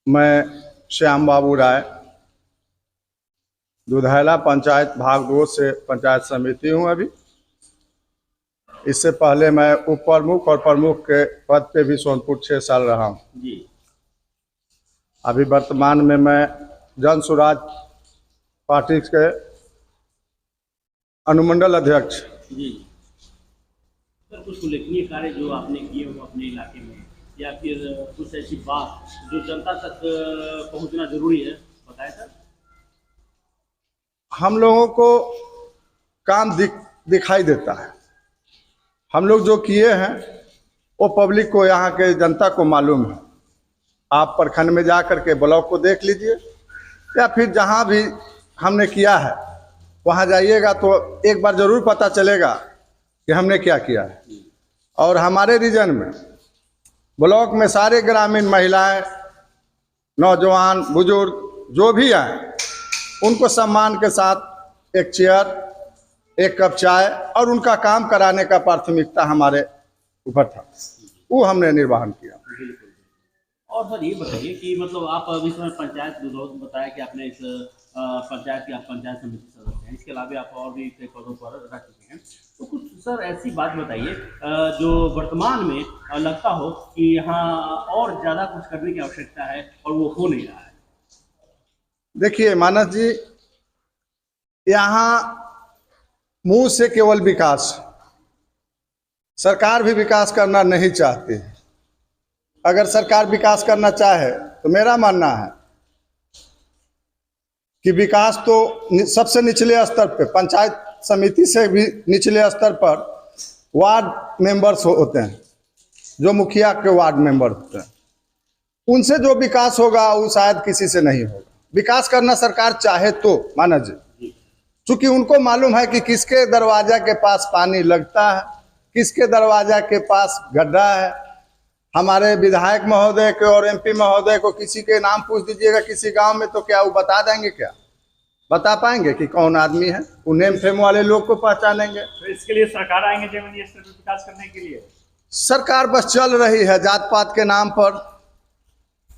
मैं श्याम बाबू राय दुधैला पंचायत भाग 2 से पंचायत समिति हूं। अभी इससे पहले मैं उप प्रमुख और प्रमुख के पद पे भी सोनपुर 6 साल रहा हूं जी। अभी वर्तमान में मैं जन स्वराज पार्टी के अनुमंडल अध्यक्ष जी। सर, कुछ उल्लेखनीय कार्य जो आपने किए हो अपने इलाके में, या फिर कुछ ऐसी बात जो जनता तक पहुंचना जरूरी है, बताएं सर। हम लोगों को काम दिखाई देता है। हम लोग जो किए हैं वो पब्लिक को, यहाँ के जनता को मालूम है। आप प्रखंड में जा कर के ब्लॉक को देख लीजिए, या फिर जहाँ भी हमने किया है वहाँ जाइएगा तो एक बार ज़रूर पता चलेगा कि हमने क्या किया है। और हमारे रीजन में ब्लॉक में सारे ग्रामीण महिलाएं, नौजवान, बुजुर्ग जो भी आए, उनको सम्मान के साथ एक चेयर, एक कप चाय और उनका काम कराने का प्राथमिकता हमारे ऊपर था, वो हमने निर्वहन किया। और सर ये बताइए कि मतलब आप अभी समय पंचायत बताया कि आपने इस पंचायत की आप पंचायत समिति सदस्य हैं, इसके अलावा आप और भी कई पदों पर रह चुके हैं, तो कुछ सर ऐसी बात बताइए जो वर्तमान में लगता हो कि यहाँ और ज़्यादा कुछ करने की आवश्यकता है और वो हो नहीं रहा है। देखिए मानस जी, यहाँ मुंह से केवल विकास, सरकार भी विकास करना नहीं चाहती है। अगर सरकार विकास करना चाहे तो मेरा मानना है कि विकास तो सबसे निचले स्तर पे, पंचायत समिति से भी निचले स्तर पर वार्ड मेंबर्स होते हैं, जो मुखिया के वार्ड मेंबर होते हैं, उनसे जो विकास होगा वो शायद किसी से नहीं होगा। विकास करना सरकार चाहे तो माना जी, चूंकि उनको मालूम है कि किसके दरवाजा के पास पानी लगता है, किसके दरवाजा के पास गड्ढा है। हमारे विधायक महोदय के और एमपी महोदय को किसी के नाम पूछ दीजिएगा किसी गांव में, तो क्या वो बता देंगे? क्या बता पाएंगे कि कौन आदमी है? वो नेम फेम वाले लोग को पहचानेंगे। तो इसके लिए सरकार आएंगे जमीनी स्तर पर विकास करने के लिए? सरकार बस चल रही है जात पात के नाम पर,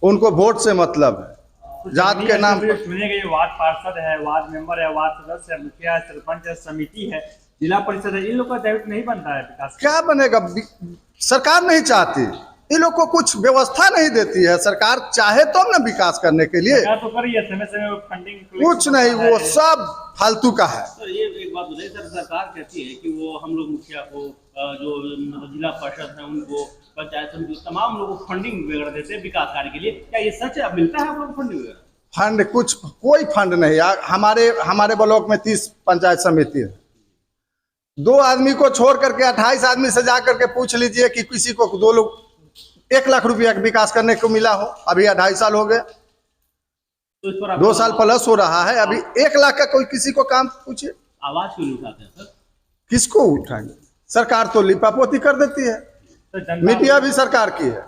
उनको वोट से मतलब है। जात के नाम पर चुने गए वार्ड पार्षद है, वार्ड मेंबर है, वार्ड सदस्य है, मुखिया है, सरपंच है, समिति है, जिला परिषद है, इन लोग का दायित्व नहीं बनता है विकास? क्या बनेगा? सरकार नहीं चाहती, इन लोग को कुछ व्यवस्था नहीं देती है। सरकार चाहे तो ना विकास करने के लिए तो करिए, समय समय फंडिंग कुछ नहीं, वो सब फालतू का है। सर ये एक बात बताइए सर, सरकार कहती है कि वो हम लोग मुखिया को, जो जिला परिषद है उनको, पंचायत समिति, तमाम लोगों को फंडिंग वगैरह देते हैं विकास कार्य के लिए। क्या ये सच है? मिलता है आप लोग फंडिंग वगैरह? फंड कुछ, कोई फंड नहीं। हमारे ब्लॉक में 30 पंचायत समिति है। 2 आदमी को छोड़ करके 28 आदमी से जा करके पूछ लीजिए कि किसी को 1 लाख रुपया विकास करने को मिला हो। अभी 2.5 साल हो गए, तो 2 साल प्लस हो रहा है, अभी 1 लाख का कोई किसी को काम पूछिए। आवाज क्यों नहीं उठाते हैं सर? किसको उठाएंगे? सरकार तो लिपापोती कर देती है, मीडिया भी सरकार की है।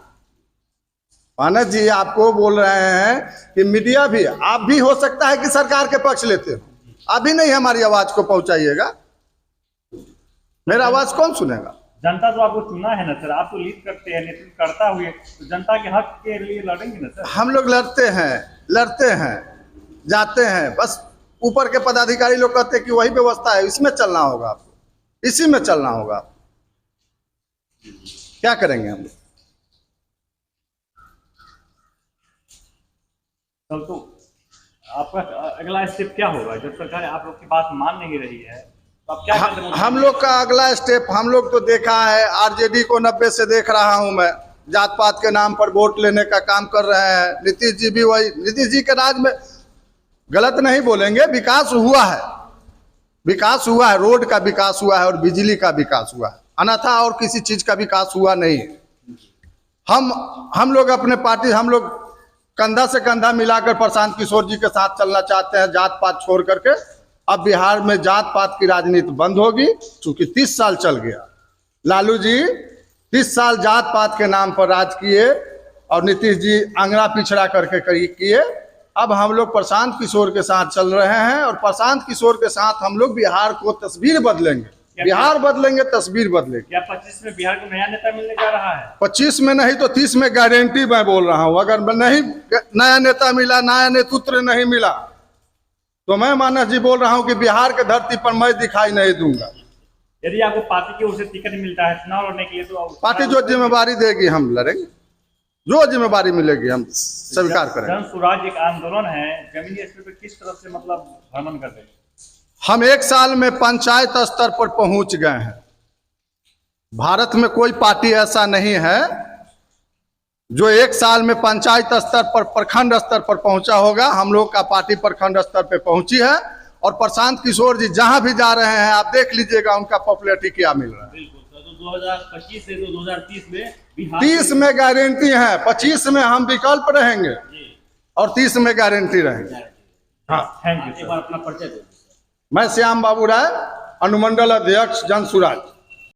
मानस जी आपको बोल रहे हैं कि मीडिया भी, आप भी हो सकता है कि सरकार के पक्ष लेते हो, अभी नहीं हमारी आवाज को पहुंचाइएगा। मेरा आवाज कौन सुनेगा? जनता तो आपको चुना है ना सर, आप तो लीड करते हैं, नेतृत्व करता हुए, तो जनता के हक के लिए लड़ेंगे ना सर? हम लोग लड़ते हैं, जाते हैं, बस ऊपर के पदाधिकारी लोग कहते हैं कि वही व्यवस्था है, इसमें चलना होगा आपको, इसी में चलना होगा। क्या करेंगे हम लोग? तो आपका अगला स्टेप क्या होगा जब सरकार आप लोग की बात मान नहीं रही है? तो आप क्या हम लोग का अगला स्टेप, हम लोग तो देखा है, आरजेडी को 90 से देख रहा हूं मैं, जात पात के नाम पर वोट लेने का काम कर रहे हैं। नीतीश जी भी वही, नीतीश जी के राज में गलत नहीं बोलेंगे, विकास हुआ है, विकास हुआ है, रोड का विकास हुआ है और बिजली का विकास हुआ है, अन्यथा और किसी चीज का विकास हुआ नहीं है। हम लोग अपने पार्टी, हम लोग कंधा से कंधा मिलाकर प्रशांत किशोर जी के साथ चलना चाहते हैं, जात पात छोड़ करके। अब बिहार में जात पात की राजनीति बंद होगी, चूंकि 30 साल चल गया। लालू जी 30 साल जात पात के नाम पर राज किए और नीतीश जी अंगड़ा पिछड़ा करके किए। अब हम लोग प्रशांत किशोर के साथ चल रहे हैं और प्रशांत किशोर के साथ हम लोग बिहार को तस्वीर बदलेंगे। बिहार बदलेंगे, तस्वीर बदलेगी। क्या 25 में बिहार को नया नेता मिलने जा रहा है? 25 में नहीं तो 30 में गारंटी मैं बोल रहा हूं। अगर नहीं नया नेता मिला, नया नेतृत्व नहीं मिला, तो मैं मानस जी बोल रहा हूं कि बिहार के धरती पर मैं दिखाई नहीं दूंगा। यदि आपको पार्टी की ओर से टिकट मिलता है चुनाव लड़ने के लिए, तो पार्टी जो जिम्मेवारी देगी हम लड़ेंगे, जो जिम्मेवारी मिलेगी हम स्वीकार करेंगे। जन स्वराज एक आंदोलन है, जमीनी स्तर पर किस तरह से मतलब भ्रमण कर रहे हैं? हम 1 साल में पंचायत स्तर पर पहुंच गए हैं। भारत में कोई पार्टी ऐसा नहीं है जो 1 साल में पंचायत स्तर पर, प्रखंड स्तर पर पहुंचा होगा। हम लोग का पार्टी प्रखंड स्तर पर पहुंची है और प्रशांत किशोर जी जहां भी जा रहे हैं आप देख लीजिएगा उनका पॉपुलैरिटी क्या मिल रहा है। बिल्कुल सर, तो 2025 से 2030 में बिहार 30 में गारंटी है, 25 में हम विकल्प रहेंगे और 30 में गारंटी रहेंगे। हाँ, थैंक यू एक बार अपना परिचय दो। मैं श्याम बाबू राय, अनुमंडल अध्यक्ष जन स्वराज।